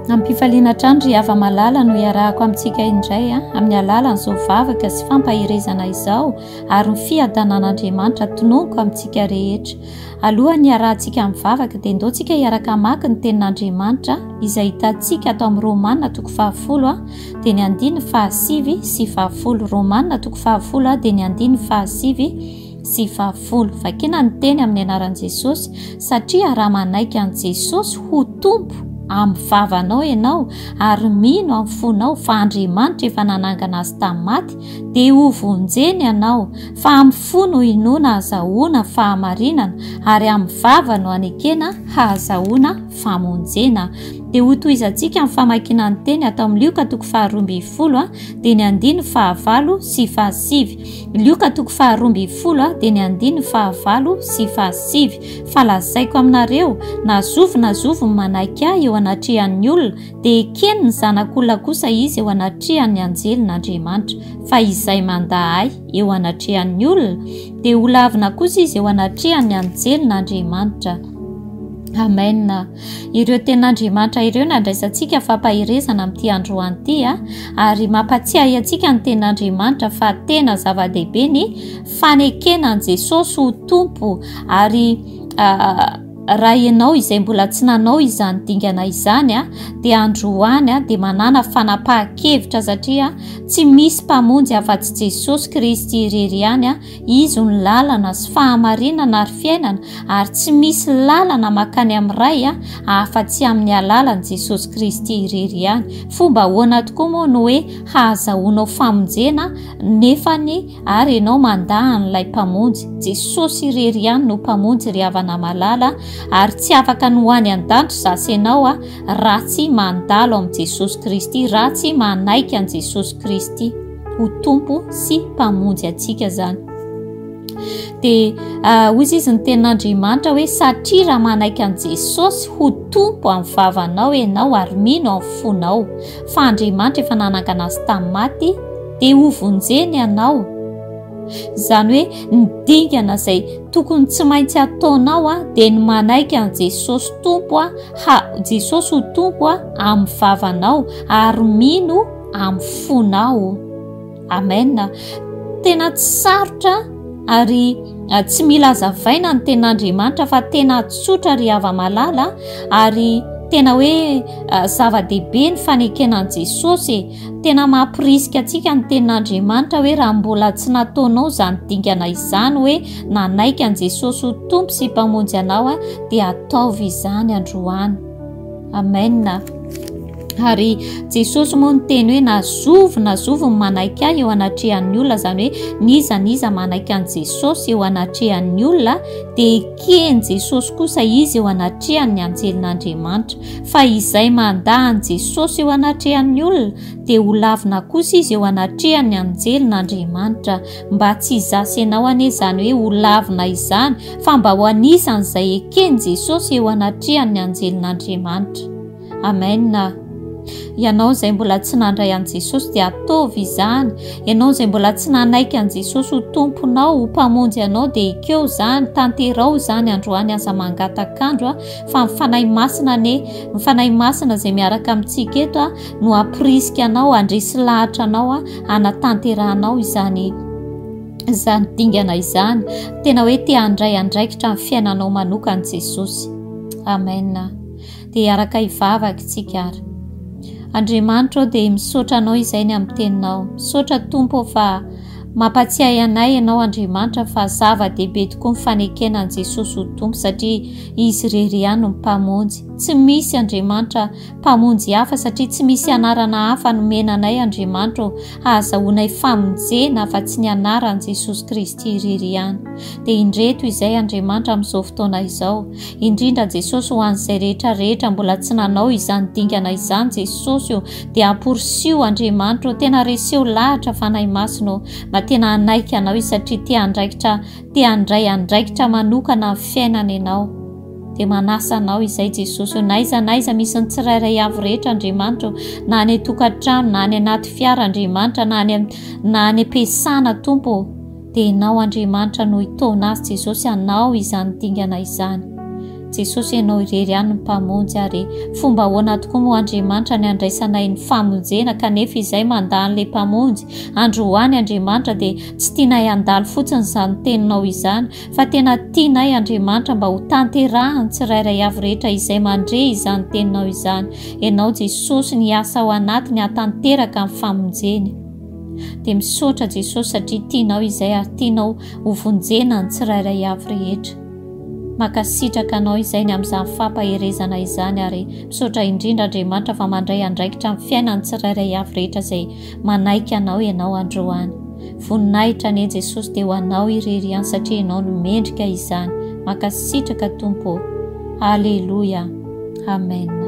Ampifaliana trandry ava malala no iarahako amintsika indray amin'ny alalan'izao vavaka sy fampahirezana izao ary ny fiadanan'Andriamanitra tononiko amintsika rehetra. Alohan'ny iarahantsika amin'ny vavaka dia ndeontsika iaraka mamaky ny tenin'Andriamanitra izay hitantsika atao amin'ny Romanina 10 dia ny 9:7 sy 10. Romanina 10 dia ny 9:7 sy 10. Vakina ny teny amin'ny anaran'i Jesosy satria raha manaiky an Jesosy ho tompo amin'ny vavanao ianao ary mino amin'ny fonao fa Andriamanitra efa nanangana azy tamin'ny maty dia ho vonjeny ianao fa amin'ny fo no hinoana hahazahoana fahamarinana ary amin'ny vava no hanekena hahazahoana famonjena. Dia ho tohizantsika amin'ny famakiana ny teny atao amin'ny Lioka 12 dia ny 9:9 sy 10. Lioka 12 dia ny 9:9 sy 10. Fa lazaiko aminareo na zovo manaiky ahy eo anatrehan'ny olona dia ekeny ny zanak'olona kosa izy eo anatrehan'ny anjelin'Andriamanitra. Fa izay mandaa ahy eo anatrehan'ny olona dia ho lavina kosa izy eo anatrehan'ny anjelin'Andriamanitra. Amen. Ireo tenin'Andriamanitra ireo nandraisantsika fampahirezana amin'ity androany ity ary mampatsiahy antsika ny tenin'Andriamanitra fa tena zava-dehibe ny fanekenan'i Jesosy ho tompo ary raha ianao izay mbola tsy nanao izany dingana izany dia androany dia manana fanapahan-kevitra satria tsy misy mpamonjy afa-tsy Jesosy Kristy irery ihany izy ny lalana sy fahamarinana ary fiainana ary tsy misy lalana makany amin'ny ray afa-tsy amin'ny alalan'i Jesosy Kristy irery ihany. Fomba ahoana tokoa moa no hoe hahazahoanao famonjena nefany ary ianao mandaha an'ilay mpamonjy. Jesosy irery ihany no mpamonjy ry havana malala ary tsy afaka no hoany an-danitro zasy ianao raha tsy mandalo amin'ny Jesosy Kristy, raha tsy manaiky an Jesosy Kristy ho tompo sy mpamonjy antsika zany. Dia hoy izy ny tenin'Andriamanitra hoe satria raha manaiky an Jesosy ho tompo amin'ny vavanao ianao ary mino amin'ny fonao fa Andriamanitra efa nanangana azy tamin'ny maty dia ho vonjeny ianao. Zany hoe ny dingana izay tokony tsy maintsy ataonao dia ny manaiky an Jesosy tompo Jesosy ho tompo amin'ny vavanao ary mino amin'ny fonao. Amen. Tena tsy sarotra ary tsy mila azavaina ny tenin'Andriamanitra fa tena tsotra ry hava malala ary tena hoe zava-dehibe ny fanekenan'i Jesosy. Tena mampirisika antsika ny tenin'Andriamanitra hoe raha mbola tsy nataonao zany dingana izany hoe nanaiky an Jesosy ho tompo sy mpamonjy anao dia ataovy izany androany. Amen. Ary Jesosy moa ny teny hoe nazovo ny manaiky ahy eo anatrehan'ny olona, zany hoe niza manaiky an Jesosy eo anatrehan'ny olona dia ekeny Jesosy kosa izy eo anatrehan'ny anjelin'Andriamanitra. Fa izay mandaha an Jesosy eo anatrehan'ny olona dia ho lavina kosa izy eo anatrehan'ny anjelin'Andriamanitra. Mba tsy zasy ianao anie zany hoe ho lavina izany fa mba ho anisan'izay ekeny Jesosy eo anatrehan'ny anjelin'Andriamanitra. Amen. Ianao izay mbola tsy nandray an Jesosy dia ataovy izany. Ianao izay mbola tsy nanaiky an Jesosy ho tomponao ho mpamonjy anao dia ekeo zany, tanterao zany androany aza mangatakandro fa mifanahy masina izay miaraka amintsika eto no ampirisika anao, andresy lahatra anao anatanteranao izany dingana izany. Tena hoe te handray andraikitra amin'ny fiainanao manokana Jesosy. Amen. Dia araka hivavaka isika ary. Andriamanitra dia misaotra anao izay ny amin'ny teninao. Misaotra Tompo fa mampatsiahy anay ianao Andriamanitra fa zava-dehibe tokoa ny fanekenan'i Jesosy ho tompo satria izy irery ihany no mpamonjy. Tsy misy Andriamanitra mpamonjy hafa satria tsy misy anarana hafa nomena anay Andriamanitra hahazahoanay famonjena fa tsy ny anaran'i Jesosy Kristy irery ihany. Dia indreto izay Andriamanitra amin'izao fotoana izao, indrindra Jesosy ho an'izay rehetrarehetra mbola tsy nanao izany dingana izany Jesosy dia amporisio Andriamanitra tena reseo lahatra fanahy masina tena anaiky anao izy satria te handray andraikitra manokana amin'ny fiainana ianao. Dia manasa anao izay Jesosy naiza misy ny tsirairay avy rehetra Andriamanitra na any tokantrano na any anaty fiara Andriamanitra na any am-piasana Tompo dia ianao Andriamanitra no hitaona azy Jesosy anao izany dingana izany. jesosy ianao irery any ny mpamonjy ary fomba ahoana tokoa moa Andriamanitra ny andraisanay ny famonjena kanefa izay mandalo ilay mpamonjy androany Andriamanitra dia tsy tianay handalo fotsiny izany teninao izany fa tena tianay Andriamanitra mba ho tanterahany tsirairay avy rehetra izay mandre izany teninao izany. Ianao Jesosy ny asa ao anatiny hatanteraka amin'ny famonjeny dia misaotra Jesosy satria tianao izay ary tianao ho vonjena ny tsirairay avy rehetra. Makasitraka anao izay ny amin'izany fampaherezana izany ary misaotra indrindra Andriamanitra fa mandray andraikitra amin'ny fiainany tsirairay avy rehetra izay manaiky anao ianao androany. Voninahitra anie Jesosy dia ho anao irery ihany satria ianao no mendrika izany. Makasitraka Tompo. Haleluia. Amen.